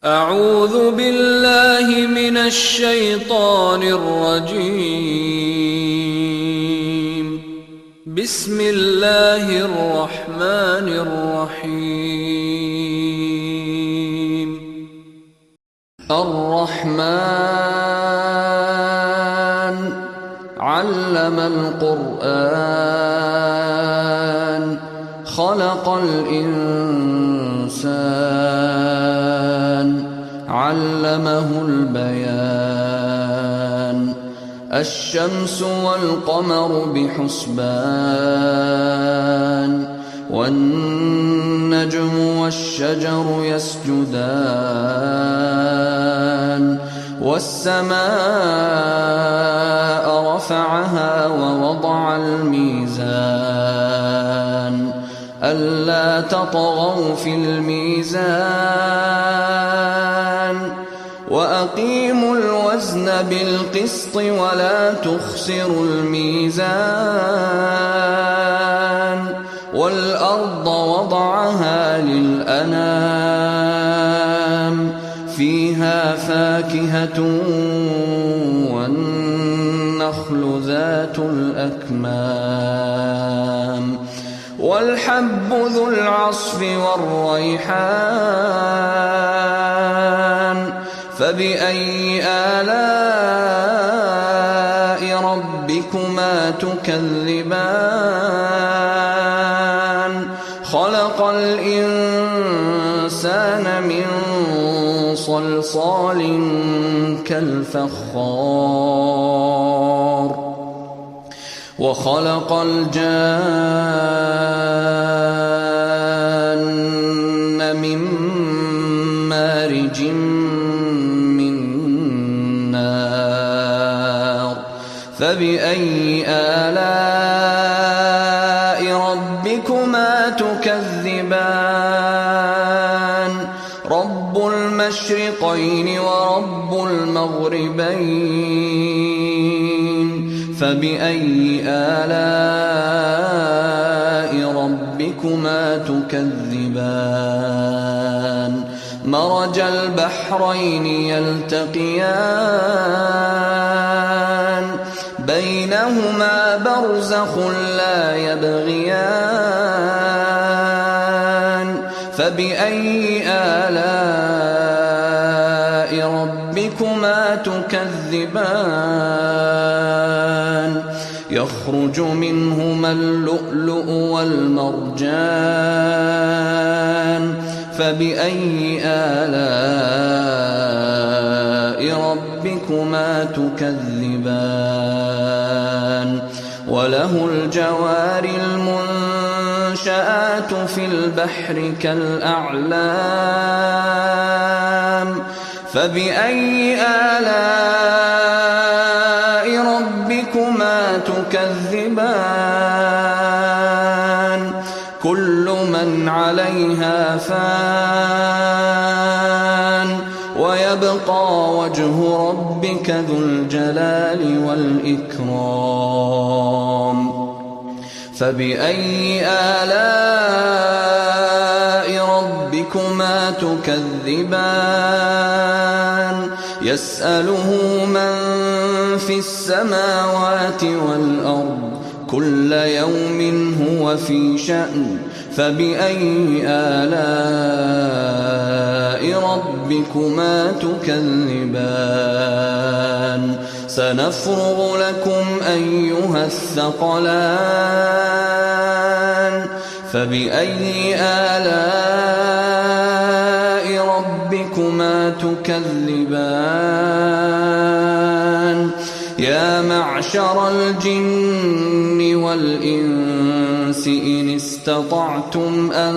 أعوذ بالله من الشيطان الرجيم. بسم الله الرحمن الرحيم. الرحمن علم القرآن خلق الإنسان علمه البيان الشمس والقمر بحسبان والنجم والشجر يسجدان والسماء رفعها ووضع الميزان ألا تطغوا في الميزان وأقيموا الوزن بالقسط ولا تخسروا الميزان والأرض وضعها للأنام فيها فاكهة والنخل ذات الأكمام والحب ذو العصف والريحان فبأي آلاء ربكما تكذبان خلق الإنسان من صلصال كالفخار وخلق الجان من مارج من نار فبأي آلاء ربكما تكذبان رب المشرقين ورب المغربين فبأي آلاء ربكما تكذبان مرج البحرين يلتقيان بينهما برزخ لا يبغيان فبأي آلاء ربكما تكذبان يخرج منهما اللؤلؤ والمرجان فبأي آلاء ربكما تكذبان وله الجوار المنشآت في البحر كالأعلام فبأي آلاء ربكما تكذبان كل من عليها فان ويبقى وجه ربك ذو الجلال والإكرام فبأي آلاء ربكما تكذبان يسأله من في السماوات والأرض كل يوم هو في شأن فبأي آلاء ربكما تكذبان سنفرغ لكم أيها الثقلان فبأي آلاء ربكما تكذبان يا معشر الجن والإنس إن استطعتم أن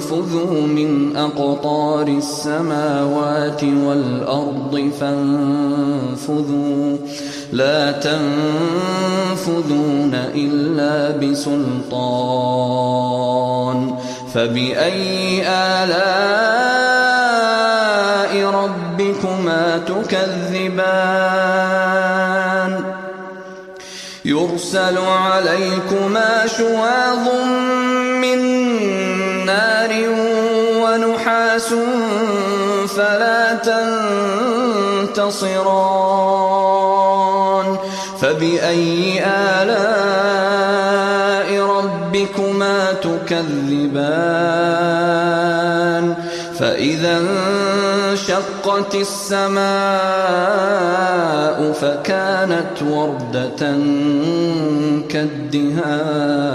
تنفذوا من أقطار السماوات والأرض فانفذوا لا تنفذون إلا بسلطان فبأي آلاء ربكما تكذبان يرسل عليكما شواظ من نار ونحاس وناس فلا تنتصران فبأي آلاء ربكما تكذبان فإذا انشقت السماء فكانت وردة كالدهان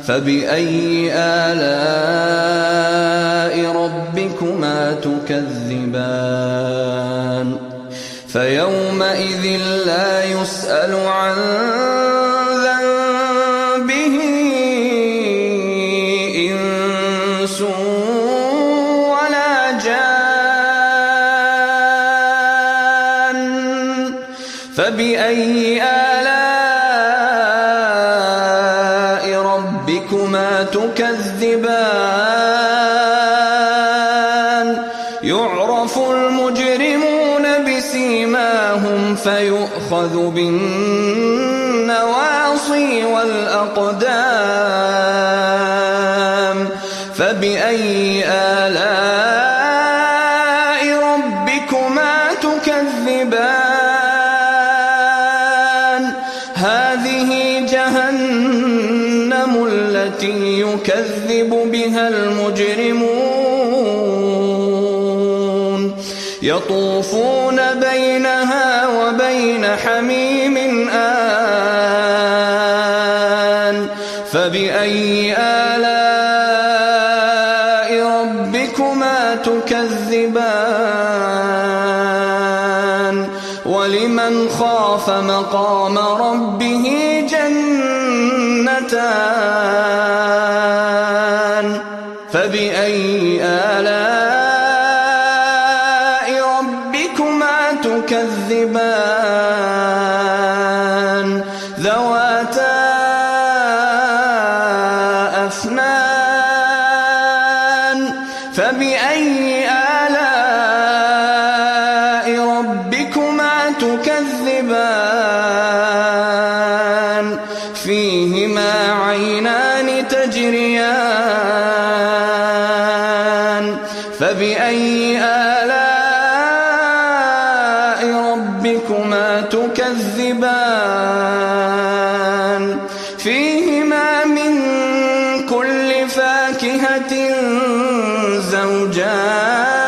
فبأي آلاء ربكما تكذبان فيومئذ لا يسأل عن ذنبه إنس ولا جان فبأي آلاء ربكما تكذبان يعرف المجرمون بسيماهم فيؤخذ بالنواصي والأقدام فبأي آلاء ربكما تكذبان هذه جهنم التي يكذب بها المجرمون يطوفون بينها وبين حميم آن فبأي آلاء ربكما تكذبان ولمن خاف مقام ربه جنتان فبأي آلاء ربكما تكذبان ذواتا أفنان فبأي آلاء ربكما تكذبان فيهما عينان تجريان فبأي آلاء ربكما تكذبان فيهما من كل فاكهة زوجان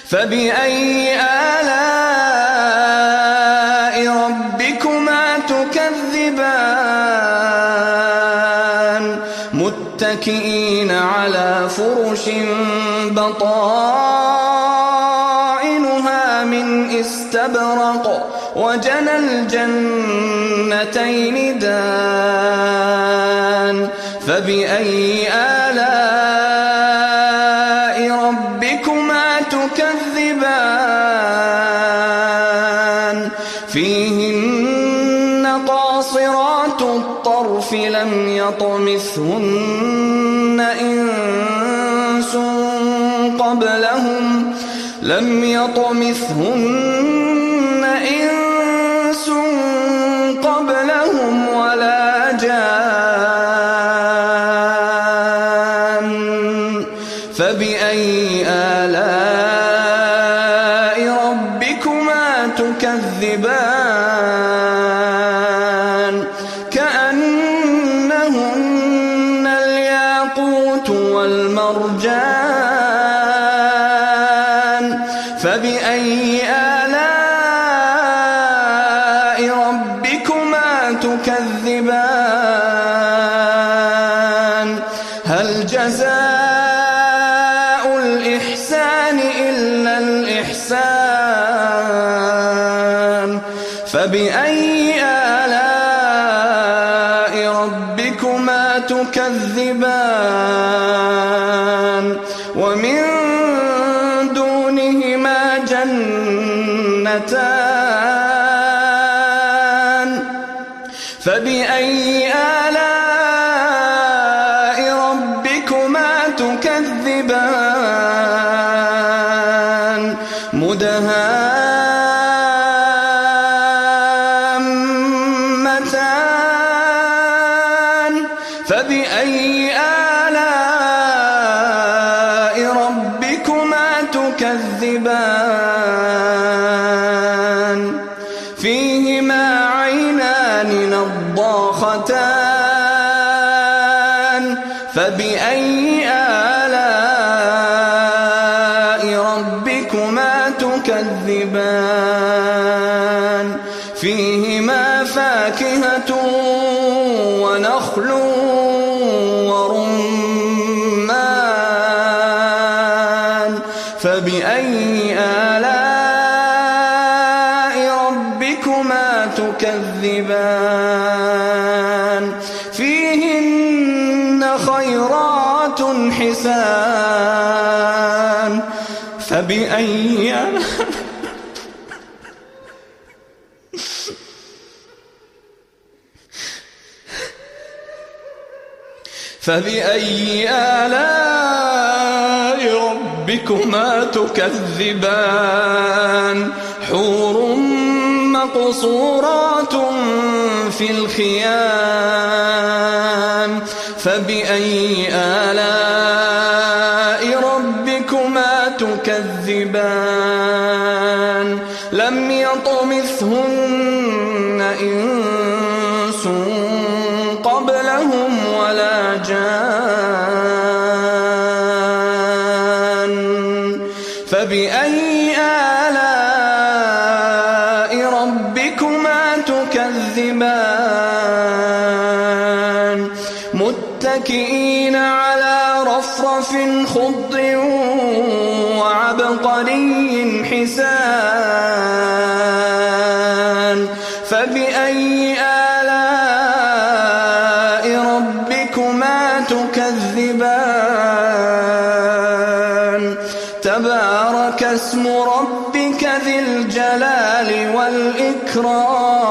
فبأي آلاء ربكما تكذبان متكئين على فرش بطائنها من استبرق وجنى الجنتين دان فبأي آلاء ربكما تكذبان فيهن قاصرات الطرف لم يطمثهن إنس قبلهم ولا جان فبأي آلاء ربكما تكذبان كأنهن الياقوت والمرجان فبأي آلاء ربكما تكذبان هل جزاء الإحسان إلا الإحسان فبأي آلاء ربكما تكذبان ومن دونهما جنتان فبأي آلاء ربكما تكذبان مدهامتان فبأي مرتان فبأي آلاء ربكما تكذبان فيهما فاكهة ونخل ورمان فبأي آلاء ربكما تكذبان فيهن خيرات حسان فبأي آلاء ربكما تكذبان حور مقصورات في الخيام فبأي آلاء ربكما تكذبان لم يطمثهن إنس قبلهم ولا جان فبأي آلاء ربكما تكذبان متكئين على رفرف خضر وعبقري حسان فبأي آلاء ربكما تكذبان تبارك اسم ربك ذي الجلال والإكرام